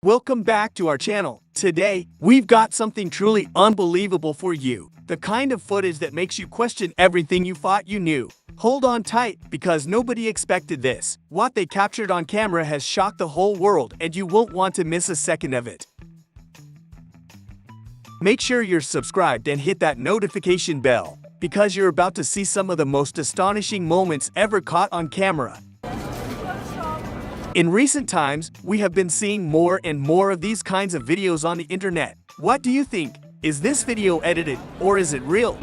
Welcome back to our channel. Today, we've got something truly unbelievable for you. The kind of footage that makes you question everything you thought you knew. Hold on tight, because nobody expected this. What they captured on camera has shocked the whole world, and you won't want to miss a second of it. Make sure you're subscribed and hit that notification bell, because you're about to see some of the most astonishing moments ever caught on camera. In recent times, we have been seeing more and more of these kinds of videos on the internet. What do you think? Is this video edited, or is it real?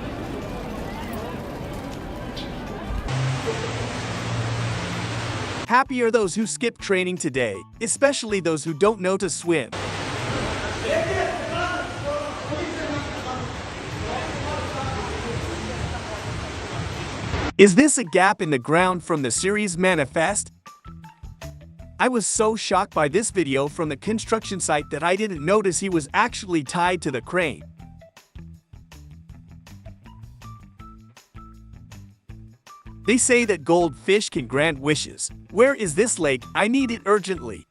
Happy are those who skip training today, especially those who don't know to swim. Is this a gap in the ground from the series Manifest? I was so shocked by this video from the construction site that I didn't notice he was actually tied to the crane. They say that goldfish can grant wishes. Where is this lake? I need it urgently.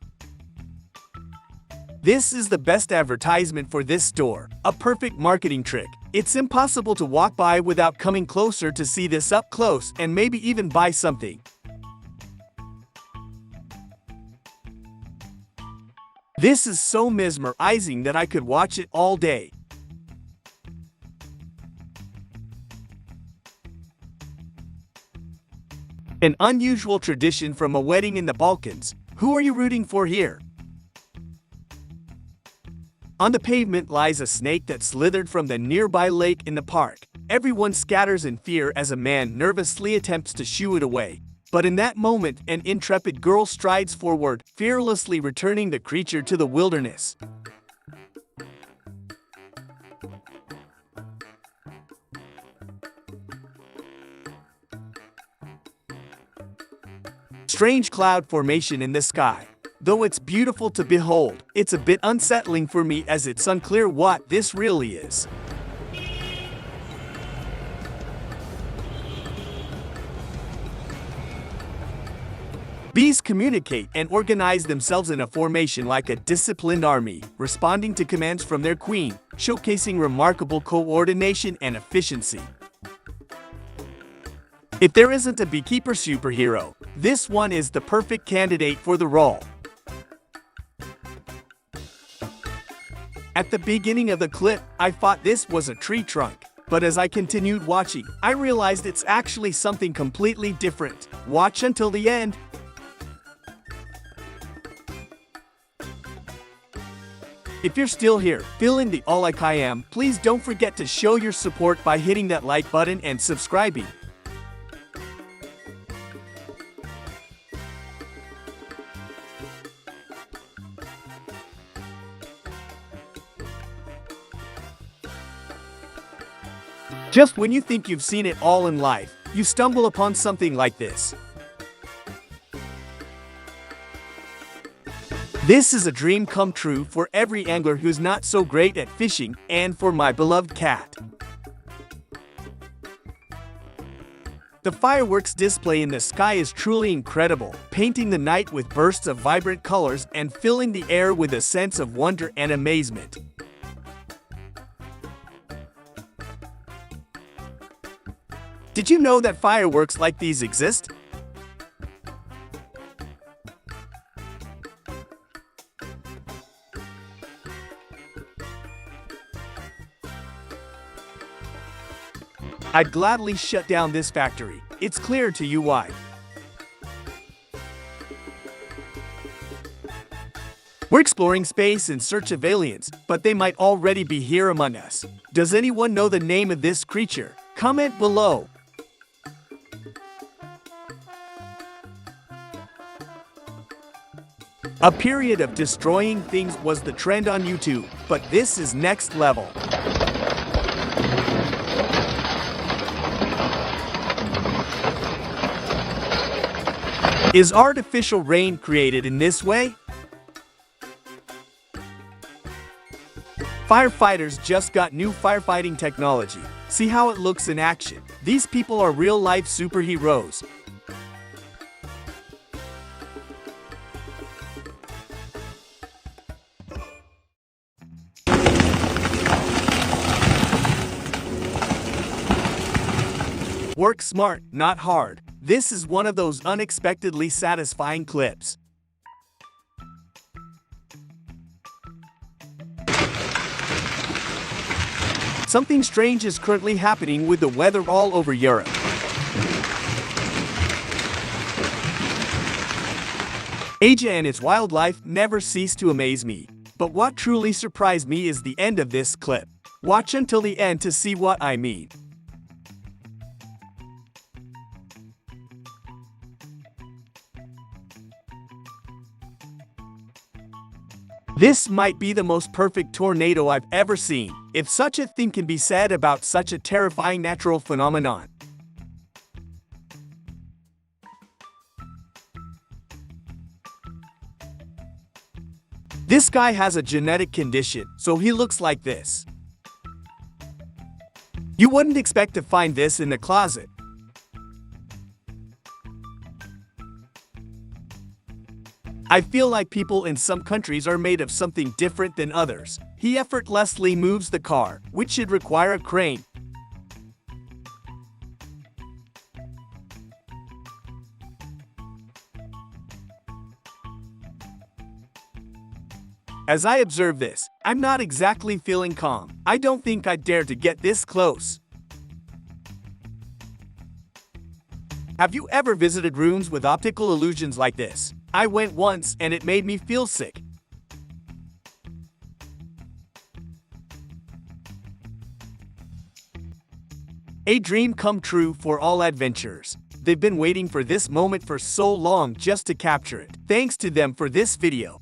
This is the best advertisement for this store. A perfect marketing trick. It's impossible to walk by without coming closer to see this up close and maybe even buy something. This is so mesmerizing that I could watch it all day. An unusual tradition from a wedding in the Balkans. Who are you rooting for here? On the pavement lies a snake that slithered from the nearby lake in the park. Everyone scatters in fear as a man nervously attempts to shoo it away. But in that moment, an intrepid girl strides forward, fearlessly returning the creature to the wilderness. Strange cloud formation in the sky. Though it's beautiful to behold, it's a bit unsettling for me as it's unclear what this really is. Bees communicate and organize themselves in a formation like a disciplined army, responding to commands from their queen, showcasing remarkable coordination and efficiency. If there isn't a beekeeper superhero, this one is the perfect candidate for the role. At the beginning of the clip, I thought this was a tree trunk. But as I continued watching, I realized it's actually something completely different. Watch until the end. If you're still here, feeling the all like I am, please don't forget to show your support by hitting that like button and subscribing. Just when you think you've seen it all in life, you stumble upon something like this. This is a dream come true for every angler who's not so great at fishing, and for my beloved cat. The fireworks display in the sky is truly incredible, painting the night with bursts of vibrant colors and filling the air with a sense of wonder and amazement. Did you know that fireworks like these exist? I'd gladly shut down this factory. It's clear to you why. We're exploring space in search of aliens, but they might already be here among us. Does anyone know the name of this creature? Comment below. A period of destroying things was the trend on YouTube, but this is next level. Is artificial rain created in this way? Firefighters just got new firefighting technology. See how it looks in action. These people are real-life superheroes. Work smart, not hard. This is one of those unexpectedly satisfying clips. Something strange is currently happening with the weather all over Europe. Asia and its wildlife never cease to amaze me. But what truly surprised me is the end of this clip. Watch until the end to see what I mean. This might be the most perfect tornado I've ever seen, if such a thing can be said about such a terrifying natural phenomenon. This guy has a genetic condition, so he looks like this. You wouldn't expect to find this in the closet. I feel like people in some countries are made of something different than others. He effortlessly moves the car, which should require a crane. As I observe this, I'm not exactly feeling calm. I don't think I'd dare to get this close. Have you ever visited rooms with optical illusions like this? I went once and it made me feel sick. A dream come true for all adventurers. They've been waiting for this moment for so long just to capture it. Thanks to them for this video.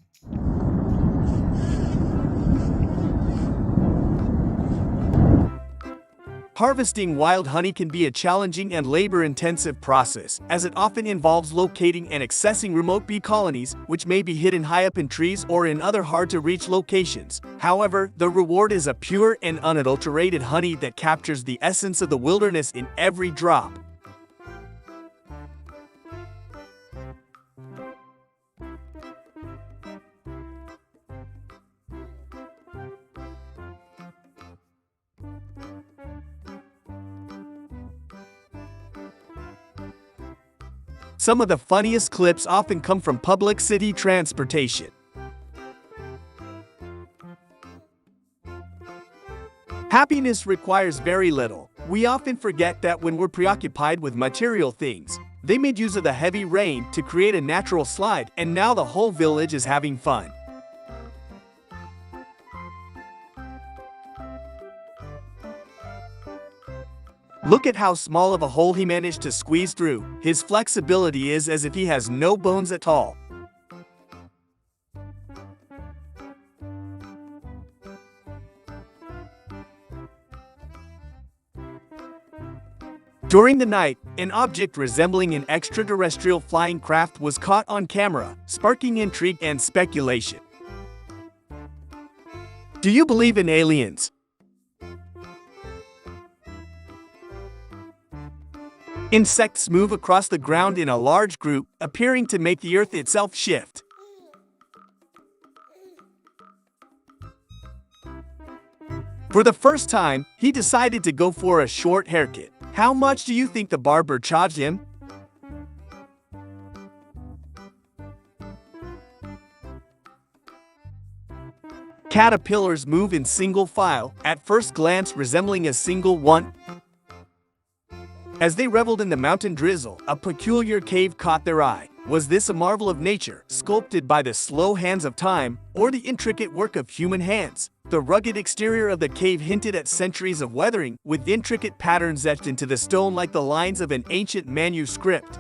Harvesting wild honey can be a challenging and labor-intensive process, as it often involves locating and accessing remote bee colonies, which may be hidden high up in trees or in other hard-to-reach locations. However, the reward is a pure and unadulterated honey that captures the essence of the wilderness in every drop. Some of the funniest clips often come from public city transportation. Happiness requires very little. We often forget that when we're preoccupied with material things. They made use of the heavy rain to create a natural slide, and now the whole village is having fun. Look at how small of a hole he managed to squeeze through. His flexibility is as if he has no bones at all. During the night, an object resembling an extraterrestrial flying craft was caught on camera, sparking intrigue and speculation. Do you believe in aliens? Insects move across the ground in a large group, appearing to make the earth itself shift. For the first time, he decided to go for a short haircut. How much do you think the barber charged him? Caterpillars move in single file, at first glance resembling a single one. As they reveled in the mountain drizzle, a peculiar cave caught their eye. Was this a marvel of nature, sculpted by the slow hands of time, or the intricate work of human hands? The rugged exterior of the cave hinted at centuries of weathering, with intricate patterns etched into the stone like the lines of an ancient manuscript.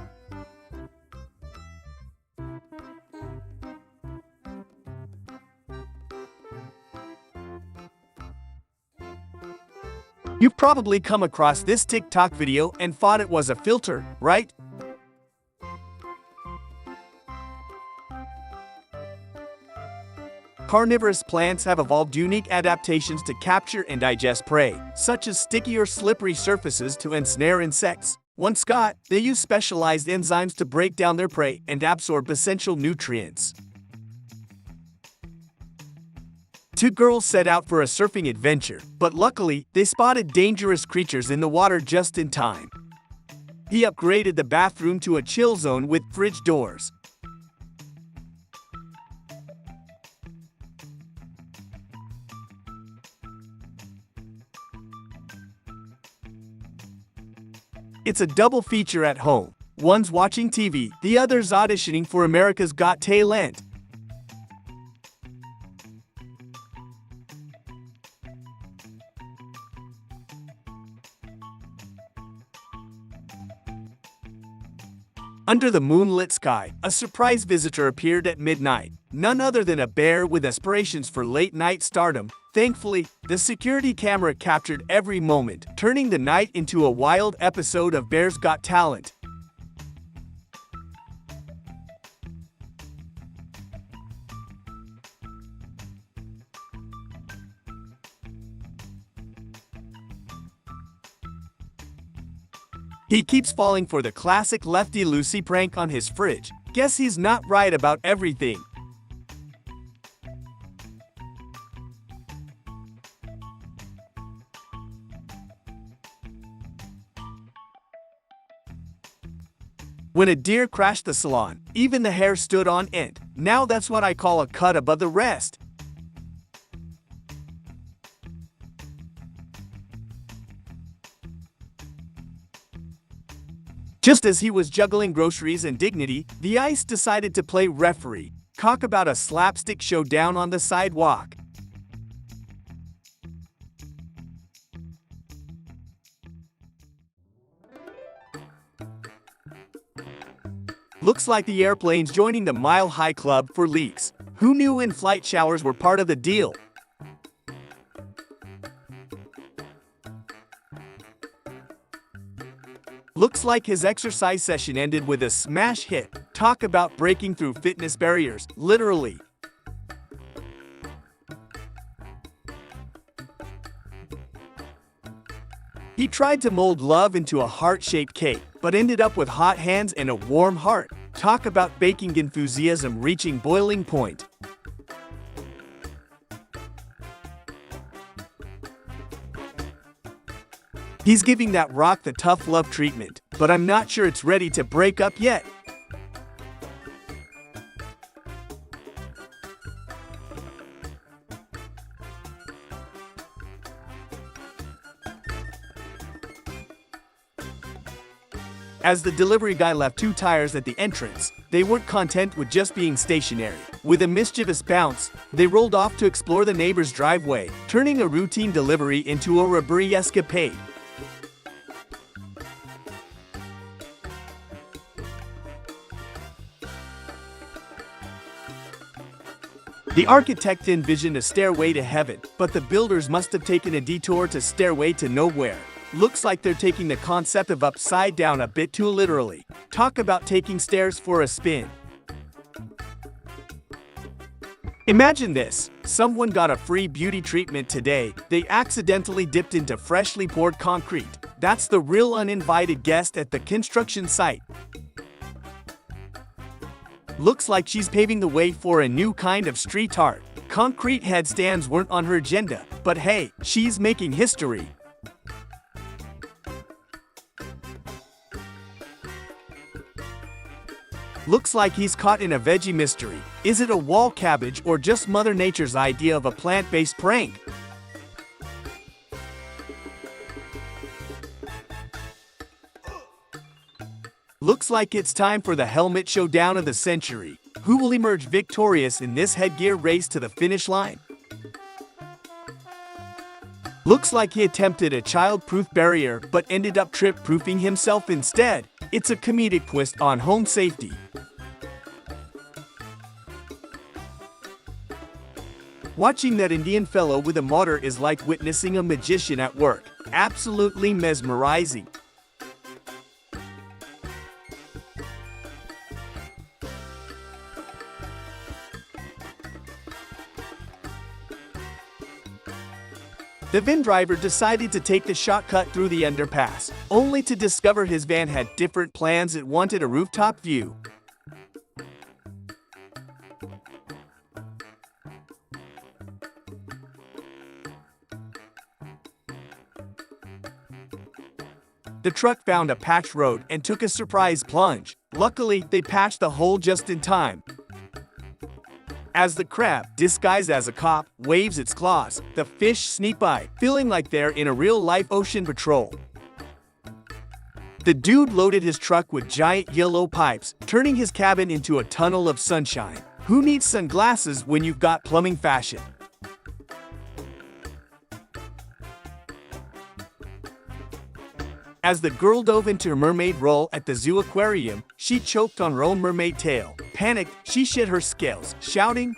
You've probably come across this TikTok video and thought it was a filter, right? Carnivorous plants have evolved unique adaptations to capture and digest prey, such as sticky or slippery surfaces to ensnare insects. Once caught, they use specialized enzymes to break down their prey and absorb essential nutrients. Two girls set out for a surfing adventure, but luckily, they spotted dangerous creatures in the water just in time. He upgraded the bathroom to a chill zone with fridge doors. It's a double feature at home. One's watching TV, the other's auditioning for America's Got Talent. Under the moonlit sky, a surprise visitor appeared at midnight. None other than a bear with aspirations for late-night stardom. Thankfully, the security camera captured every moment, turning the night into a wild episode of Bear's Got Talent. He keeps falling for the classic Lefty Lucy prank on his fridge. Guess he's not right about everything. When a deer crashed the salon, even the hair stood on end. Now that's what I call a cut above the rest. Just as he was juggling groceries and dignity, the ice decided to play referee. Talk about a slapstick showdown on the sidewalk. Looks like the airplane's joining the Mile High Club for leaks. Who knew in-flight showers were part of the deal? Looks like his exercise session ended with a smash hit. Talk about breaking through fitness barriers, literally. He tried to mold love into a heart-shaped cake, but ended up with hot hands and a warm heart. Talk about baking enthusiasm reaching boiling point. He's giving that rock the tough love treatment, but I'm not sure it's ready to break up yet. As the delivery guy left 2 tires at the entrance, they weren't content with just being stationary. With a mischievous bounce, they rolled off to explore the neighbor's driveway, turning a routine delivery into a robbery escapade. The architect envisioned a stairway to heaven, but the builders must have taken a detour to stairway to nowhere. Looks like they're taking the concept of upside down a bit too literally. Talk about taking stairs for a spin. Imagine this. Someone got a free beauty treatment today. They accidentally dipped into freshly poured concrete. That's the real uninvited guest at the construction site. Looks like she's paving the way for a new kind of street art. Concrete headstands weren't on her agenda, but hey, she's making history. Looks like he's caught in a veggie mystery. Is it a wall cabbage or just Mother Nature's idea of a plant-based prank? Looks like it's time for the helmet showdown of the century. Who will emerge victorious in this headgear race to the finish line? Looks like he attempted a child-proof barrier but ended up trip-proofing himself instead. It's a comedic twist on home safety. Watching that Indian fellow with a mortar is like witnessing a magician at work. Absolutely mesmerizing. The van driver decided to take the shortcut through the underpass, only to discover his van had different plans. It wanted a rooftop view. The truck found a patched road and took a surprise plunge. Luckily, they patched the hole just in time. As the crab, disguised as a cop, waves its claws, the fish sneak by, feeling like they're in a real-life ocean patrol. The dude loaded his truck with giant yellow pipes, turning his cabin into a tunnel of sunshine. Who needs sunglasses when you've got plumbing fashion? As the girl dove into her mermaid role at the zoo aquarium, she choked on her own mermaid tail. Panicked, she shed her scales, shouting,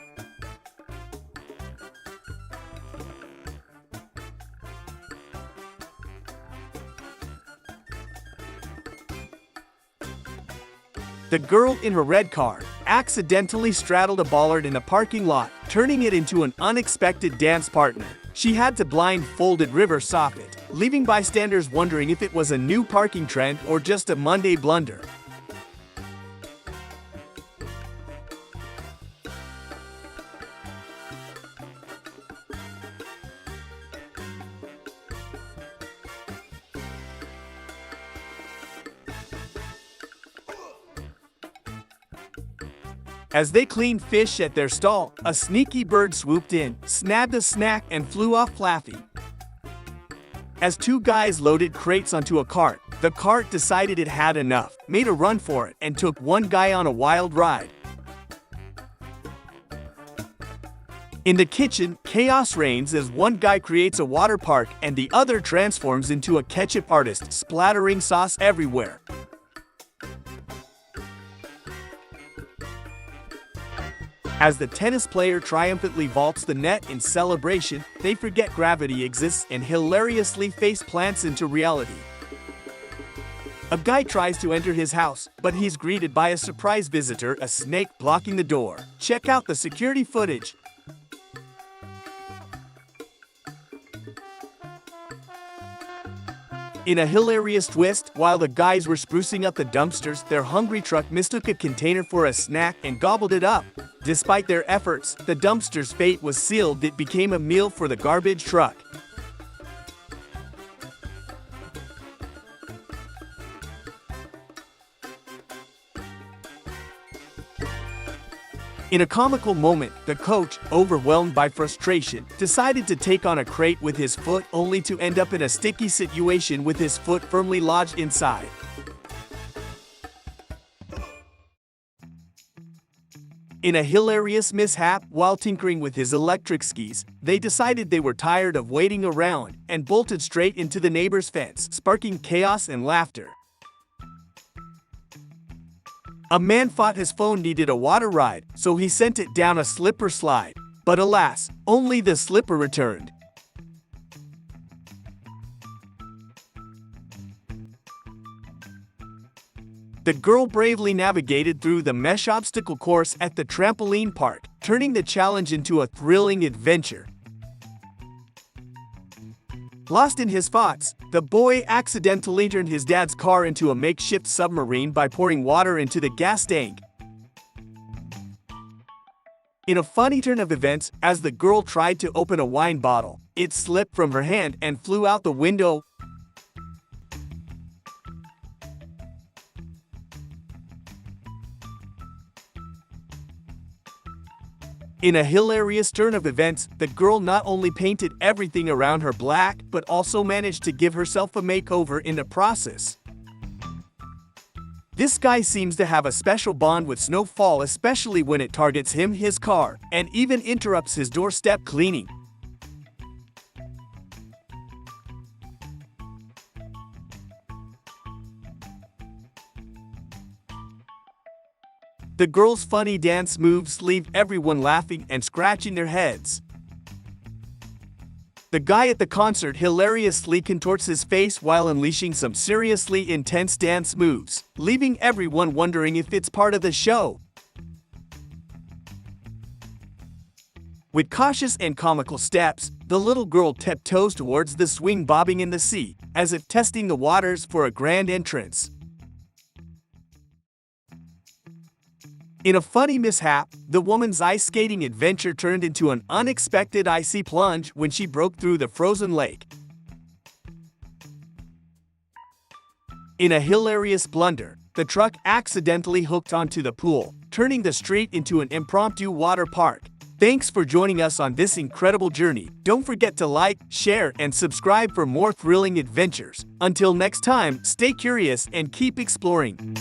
The girl in her red car accidentally straddled a bollard in a parking lot, turning it into an unexpected dance partner. She had to blindfolded River Soffit, leaving bystanders wondering if it was a new parking trend or just a Monday blunder. As they cleaned fish at their stall, a sneaky bird swooped in, snagged a snack, and flew off laughing. As two guys loaded crates onto a cart, the cart decided it had enough, made a run for it, and took one guy on a wild ride. In the kitchen, chaos reigns as one guy creates a water park and the other transforms into a ketchup artist, splattering sauce everywhere. As the tennis player triumphantly vaults the net in celebration, they forget gravity exists and hilariously face plants into reality. A guy tries to enter his house, but he's greeted by a surprise visitor, a snake blocking the door. Check out the security footage. In a hilarious twist, while the guys were sprucing up the dumpsters, their hungry truck mistook a container for a snack and gobbled it up. Despite their efforts, the dumpster's fate was sealed. It became a meal for the garbage truck. In a comical moment, the coach, overwhelmed by frustration, decided to take on a crate with his foot, only to end up in a sticky situation with his foot firmly lodged inside. In a hilarious mishap, while tinkering with his electric skis, they decided they were tired of waiting around and bolted straight into the neighbor's fence, sparking chaos and laughter. A man thought his phone needed a water ride, so he sent it down a slipper slide. But alas, only the slipper returned. The girl bravely navigated through the mesh obstacle course at the trampoline park, turning the challenge into a thrilling adventure. Lost in his thoughts, the boy accidentally turned his dad's car into a makeshift submarine by pouring water into the gas tank. In a funny turn of events, as the girl tried to open a wine bottle, it slipped from her hand and flew out the window. In a hilarious turn of events, the girl not only painted everything around her black, but also managed to give herself a makeover in the process. This guy seems to have a special bond with snowfall, especially when it targets him, his car, and even interrupts his doorstep cleaning. The girl's funny dance moves leave everyone laughing and scratching their heads. The guy at the concert hilariously contorts his face while unleashing some seriously intense dance moves, leaving everyone wondering if it's part of the show. With cautious and comical steps, the little girl tiptoes towards the swing, bobbing in the sea, as if testing the waters for a grand entrance. In a funny mishap, the woman's ice skating adventure turned into an unexpected icy plunge when she broke through the frozen lake. In a hilarious blunder, the truck accidentally hooked onto the pool, turning the street into an impromptu water park. Thanks for joining us on this incredible journey. Don't forget to like, share, and subscribe for more thrilling adventures. Until next time, stay curious and keep exploring.